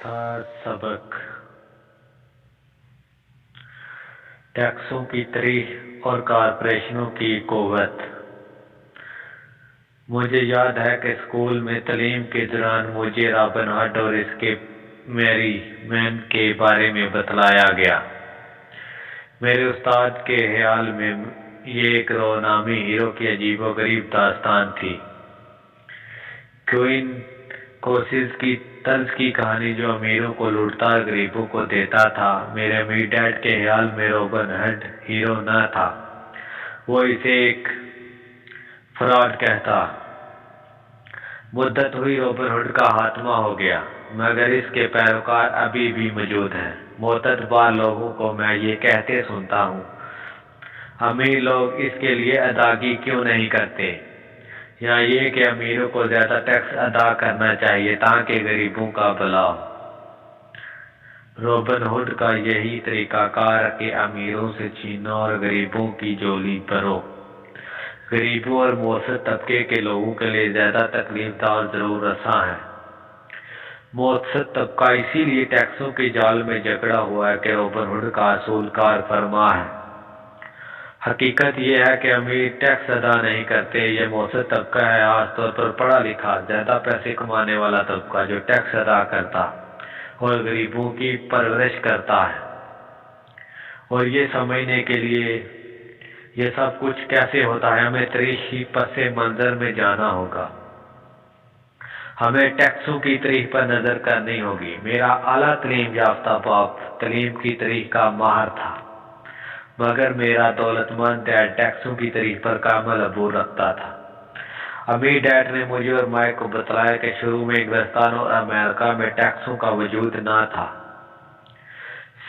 چوتھا سبق ٹیکسوں کی تاریخ اور کارپوریشنوں کی قوت۔ مجھے یاد ہے کہ اسکول میں تعلیم کے دوران مجھے رابن ہڈ اور اس کے میری مین کے بارے میں بتلایا گیا۔ میرے استاد کے خیال میں یہ ایک رونامی ہیرو کی عجیب و غریب داستان تھی۔ کوئن کورسز کی طرز کی کہانی جو امیروں کو لوٹتا اور غریبوں کو دیتا تھا۔ میرے امیر ڈیڈ کے خیال میں رابن ہڈ ہیرو نہ تھا، وہ اسے ایک فراڈ کہتا۔ مدت ہوئی رابن ہڈ کا خاتمہ ہو گیا، مگر اس کے پیروکار ابھی بھی موجود ہیں۔ متعدد بار لوگوں کو میں یہ کہتے سنتا ہوں، امیر لوگ اس کے لیے ادائیگی کیوں نہیں کرتے، یا یہ کہ امیروں کو زیادہ ٹیکس ادا کرنا چاہیے تاکہ غریبوں کا بھلا ہو۔ رابن ہڈ کا یہی طریقہ کار کہ امیروں سے چھینو اور غریبوں کی جولی بھرو، غریبوں اور متوسط طبقے کے لوگوں کے لیے زیادہ تکلیف دہ اور ضرور رساں ہے۔ متوسط طبقہ اسی لیے ٹیکسوں کے جال میں جکڑا ہوا ہے کہ رابن ہڈ کا اصول کار فرما ہے۔ حقیقت یہ ہے کہ امیر ٹیکس ادا نہیں کرتے، یہ متوسط طبقہ ہے، خاص طور پر پڑھا لکھا زیادہ پیسے کمانے والا طبقہ جو ٹیکس ادا کرتا اور غریبوں کی پرورش کرتا ہے۔ اور یہ سمجھنے کے لیے یہ سب کچھ کیسے ہوتا ہے ہمیں تاریخی پس منظر میں جانا ہوگا۔ ہمیں ٹیکسوں کی تاریخ پر نظر کرنی ہوگی۔ میرا اعلیٰ تعلیم یافتہ باپ تعلیم کی تاریخ کا ماہر تھا، مگر میرا دولت مند ڈیڈ ٹیکسوں کی تاریخ پر کامل عبور رکھتا تھا۔ امیر ڈیڈ نے مجھے اور مائک کو بتلایا کہ شروع میں انگلستان اور امریکہ میں ٹیکسوں کا وجود نہ تھا،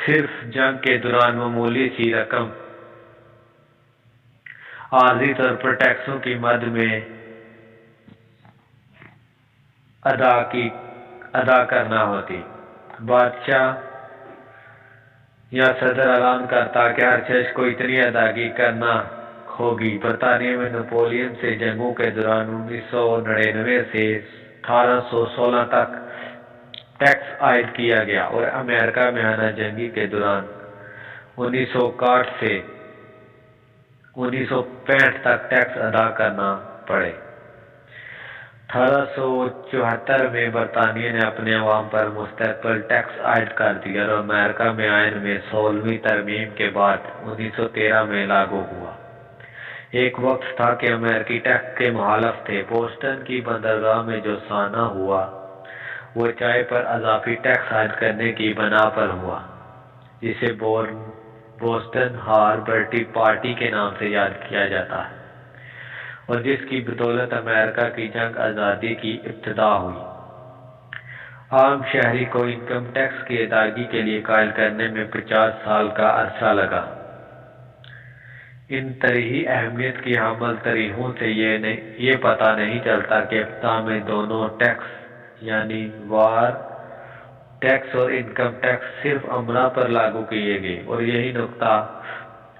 صرف جنگ کے دوران معمولی سی رقم عارضی طور پر ٹیکسوں کی مد میں ادا کرنا ہوتی۔ بادشاہ یا صدر اعلان کرتا کہ ہر شخص کو اتنی ادائیگی کرنا ہوگی۔ برطانیہ میں نپولین سے جنگوں کے دوران 1999 سے 1816 تک ٹیکس عائد کیا گیا اور امریکہ میں خانہ جنگی کے دوران 1961 سے 1965 تک ٹیکس ادا کرنا پڑے۔ 1874 میں برطانیہ نے اپنے عوام پر مستقل ٹیکس عائد کر دیا اور امریکہ میں آئین میں 16ویں ترمیم کے بعد 1913 میں لاگو ہوا۔ ایک وقت تھا کہ امریکی ٹیکس کے مخالف تھے۔ بوسٹن کی بندرگاہ میں جو سانحہ ہوا وہ چائے پر اضافی ٹیکس عائد کرنے کی بنا پر ہوا، جسے بوسٹن ہاربر ٹی پارٹی کے نام سے یاد کیا جاتا ہے، اور جس کی بدولت امریکہ کی جنگ آزادی کی ابتدا ہوئی۔ عام شہری کو انکم ٹیکس کی ادائیگی کے لیے قائل کرنے میں 50 سال کا عرصہ لگا۔ ان تاریخی اہمیت کی حامل تاریخوں سے یہ پتہ نہیں چلتا کہ ابتدا میں دونوں ٹیکس یعنی وار ٹیکس اور انکم ٹیکس صرف عملہ پر لاگو کیے گئے، اور یہی نقطہ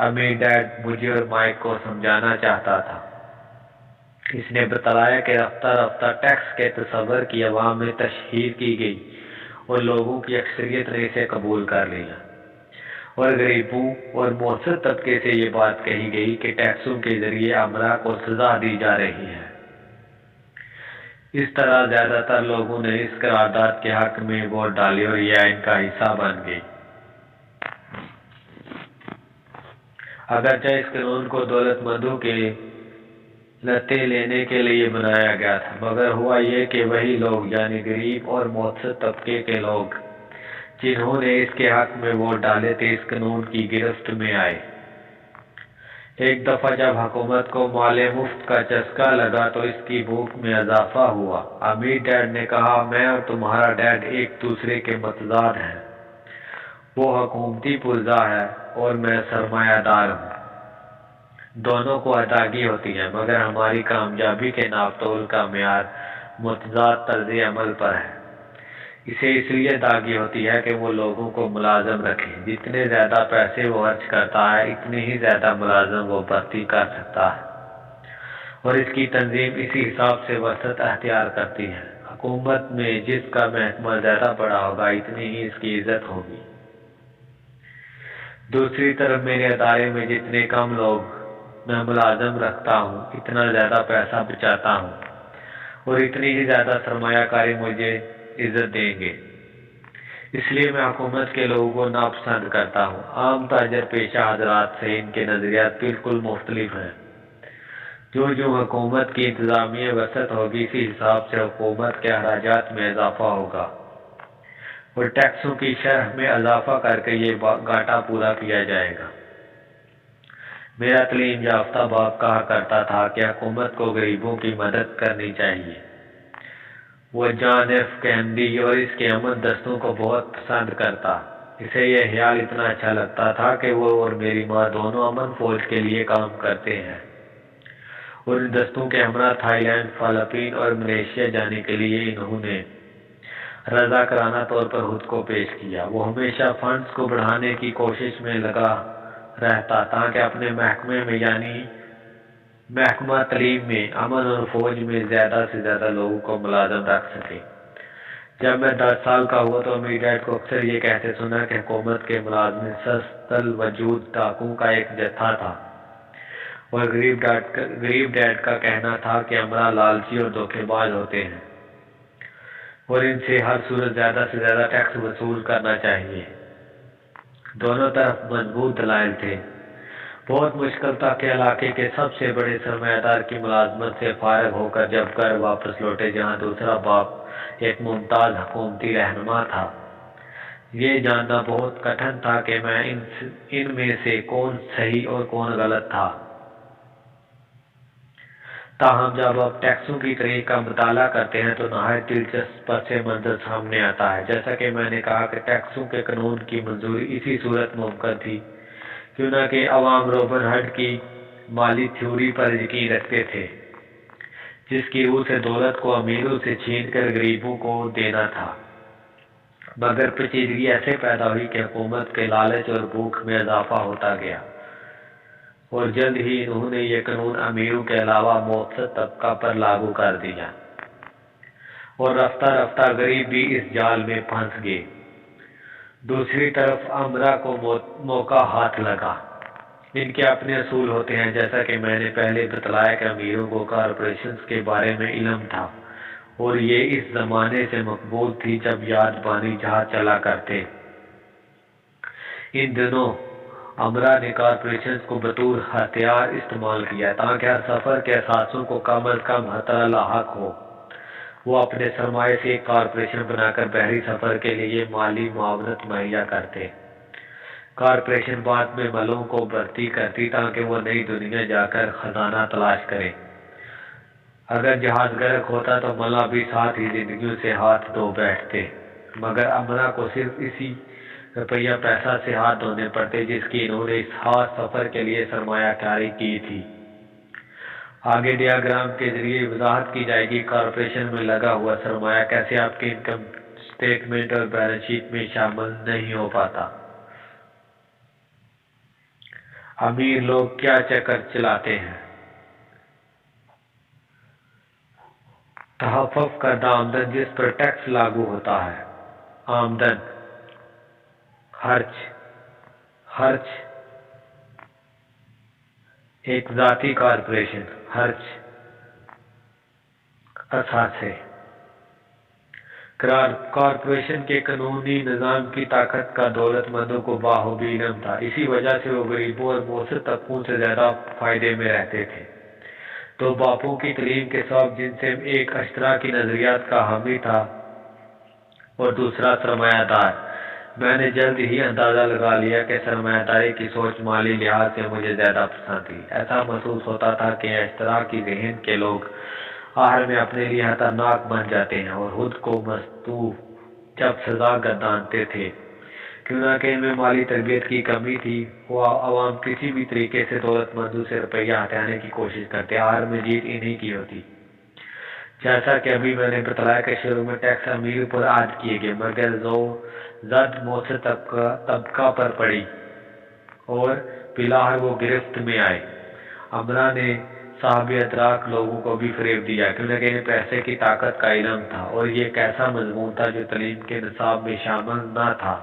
امیر ڈیڈ مجھے اور مائک کو سمجھانا چاہتا تھا۔ اس نے بتلایا کہ رفتہ رفتہ ٹیکس کے تصور کی عوام میں تشہیر کی گئی اور لوگوں کی اکثریت نے اسے قبول کر لیا، اور غریبوں اور متوسط طبقے سے یہ بات کہی گئی کہ ٹیکسوں کے ذریعے عملہ کو سزا دی جا رہی ہے۔ اس طرح زیادہ تر لوگوں نے اس قرارداد کے حق میں ووٹ ڈالی اور یہ آئین کا حصہ بن گئی۔ اگرچہ اس قانون کو دولت مندوں کے لتے لینے کے لیے بنایا گیا تھا، مگر ہوا یہ کہ وہی لوگ یعنی غریب اور متوسط طبقے کے لوگ جنہوں نے اس کے حق میں ووٹ ڈالے تھے اس قانون کی گرفت میں آئے۔ ایک دفعہ جب حکومت کو مال مفت کا چسکا لگا تو اس کی بھوک میں اضافہ ہوا۔ امیر ڈیڈ نے کہا، میں اور تمہارا ڈیڈ ایک دوسرے کے متضاد ہیں، وہ حکومتی پرزہ ہے اور میں سرمایہ دار ہوں۔ دونوں کو ادائیگی ہوتی ہے، مگر ہماری کامیابی کے ناپ تول کا معیار متضاد طرز عمل پر ہے۔ اسے اس لیے ادائیگی ہوتی ہے کہ وہ لوگوں کو ملازم رکھے۔ جتنے زیادہ پیسے وہ خرچ کرتا ہے اتنی ہی زیادہ ملازم وہ بھرتی کر سکتا ہے، اور اس کی تنظیم اسی حساب سے وسعت اختیار کرتی ہے۔ حکومت میں جس کا محکمہ زیادہ بڑا ہوگا اتنی ہی اس کی عزت ہوگی۔ دوسری طرف میرے ادارے میں جتنے کم لوگ میں ملازم رکھتا ہوں اتنا زیادہ پیسہ بچاتا ہوں اور اتنی ہی زیادہ سرمایہ کاری مجھے عزت دیں گے۔ اس لیے میں حکومت کے لوگوں کو ناپسند کرتا ہوں۔ عام تاجر پیشہ حضرات سے ان کے نظریات بالکل مختلف ہیں۔ جو حکومت کی انتظامیہ وسعت ہوگی اسی حساب سے حکومت کے اخراجات میں اضافہ ہوگا اور ٹیکسوں کی شرح میں اضافہ کر کے یہ گھاٹا پورا کیا جائے گا۔ میرا تعلیم یافتہ باپ کہا کرتا تھا کہ حکومت کو غریبوں کی مدد کرنی چاہیے۔ وہ جان ایف کینیڈی اور اس کے امن دستوں کو بہت پسند کرتا۔ اسے یہ خیال اتنا اچھا لگتا تھا کہ وہ اور میری ماں دونوں امن فوج کے لیے کام کرتے ہیں اور ان دستوں کے ہمراہ تھائی لینڈ، فلپائن اور ملیشیا جانے کے لیے انہوں نے رضاکارانہ طور پر خود کو پیش کیا۔ وہ ہمیشہ فنڈز کو بڑھانے کی کوشش میں لگا رہتا تاکہ اپنے محکمے میں یعنی محکمہ تعلیم میں امن اور فوج میں زیادہ سے زیادہ لوگوں کو ملازم رکھ سکے۔ جب میں 10 سال کا ہوا تو میری ڈیڈ کو اکثر یہ کہتے سنا کہ حکومت کے ملازم سست الوجود ڈاکوؤں کا ایک جتھا تھا اور غریب ڈیڈ کا کہنا تھا کہ امراء لالچی اور دھوکے باز ہوتے ہیں اور ان سے ہر صورت زیادہ سے زیادہ ٹیکس وصول کرنا چاہیے۔ دونوں طرف مضبوط دلائل تھے۔ بہت مشکل تھا کہ علاقے کے سب سے بڑے سرمایہ دار کی ملازمت سے فارغ ہو کر جب گھر واپس لوٹے جہاں دوسرا باپ ایک ممتاز حکومتی رہنما تھا۔ یہ جاننا بہت کٹھن تھا کہ میں ان میں سے کون صحیح اور کون غلط تھا۔ تاہم جب آپ ٹیکسوں کی تاریخ کا مطالعہ کرتے ہیں تو نہایت دلچسپ پس منظر سامنے آتا ہے۔ جیسا کہ میں نے کہا کہ ٹیکسوں کے قانون کی منظوری اسی صورت ممکن تھی کیوں نہ کہ عوام روبن ہڈ کی مالی تھیوری پر یقین رکھتے تھے جس کی روح سے دولت کو امیروں سے چھین کر غریبوں کو دینا تھا۔ مگر پیچیدگی ایسے پیدا ہوئی کہ حکومت کے لالچ اور بھوک میں اضافہ ہوتا گیا اور جلد ہی انہوں نے یہ قانون امیروں کے علاوہ مبسط طبقہ پر لاگو کر دیا اور رفتہ رفتہ غریب بھی اس جال میں پھنس گئے۔ دوسری طرف امرا کو موقع ہاتھ لگا۔ ان کے اپنے اصول ہوتے ہیں جیسا کہ میں نے پہلے بتلایا کہ امیروں کو کارپوریشنز کے بارے میں علم تھا اور یہ اس زمانے سے مقبول تھی جب یاد بانی جہاز چلا کرتے۔ ان دنوں امرا نے کارپوریشنز کو بطور ہتھیار استعمال کیا تاکہ ہر سفر کے اثاثوں کو کم از کم خطرہ لاحق ہو۔ وہ اپنے سرمایے سے ایک کارپوریشن بنا کر بحری سفر کے لیے مالی معاونت مہیا کرتے۔ کارپوریشن بعد میں ملوں کو بھرتی کرتی تاکہ وہ نئی دنیا جا کر خزانہ تلاش کرے۔ اگر جہاز غرق ہوتا تو ملا بھی ساتھ ہی زندگیوں سے ہاتھ دھو بیٹھتے، مگر امرا کو صرف اسی روپیہ پیسہ سے ہاتھ دھونے پڑتے جس کی انہوں نے اس خاص سفر کے لیے سرمایہ کاری کی تھی۔ آگے ڈیاگرام کے ذریعے وضاحت کی جائے گی کارپوریشن میں لگا ہوا سرمایہ کیسے آپ کے انکم سٹیٹمنٹ اور بیلنس شیٹ میں شامل نہیں ہو پاتا۔ امیر لوگ کیا چکر چلاتے ہیں؟ تحفظ کردہ آمدن جس پر ٹیکس لاگو ہوتا ہے۔ آمدن، خرچ، ایک ذاتی کارپوریشن، خرچ، اثاثے۔ کارپوریشن کے قانونی نظام کی طاقت کا دولت مندوں کو باخوبی علم تھا، اسی وجہ سے وہ غریبوں اور مؤثر طبقوں سے زیادہ فائدے میں رہتے تھے۔ تو باپوں کی تعلیم کے سبب جن سے ایک اشتراکی نظریات کا حامی تھا اور دوسرا سرمایہ دار، میں نے جلد ہی اندازہ لگا لیا کہ سرمایہ داری کی سوچ مالی لحاظ سے مجھے زیادہ پسند تھی۔ ایسا محسوس ہوتا تھا کہ اشتراکی ذہن کے لوگ آخر میں اپنے لیے خطرناک بن جاتے ہیں اور خود کو مستوب جب سزا گردانتے تھے کیوں نہ کہ ان میں مالی تربیت کی کمی تھی۔ وہ عوام کسی بھی طریقے سے دولت مندوں سے روپیہ ہٹانے کی کوشش کرتے، آخر میں جیت انہی کی ہوتی۔ جیسا کہ ابھی میں نے بتلایا کہ شروع میں ٹیکس امیر پر عائد کیے گئے مگر زد مؤثر طبقہ پر پڑی اور بالآخر وہ گرفت میں آئے۔ امرا نے صاحب ادراک لوگوں کو بھی فریب دیا، کیونکہ انہیں پیسے کی طاقت کا علم تھا، اور یہ ایک ایسا مضمون تھا جو تعلیم کے نصاب میں شامل نہ تھا۔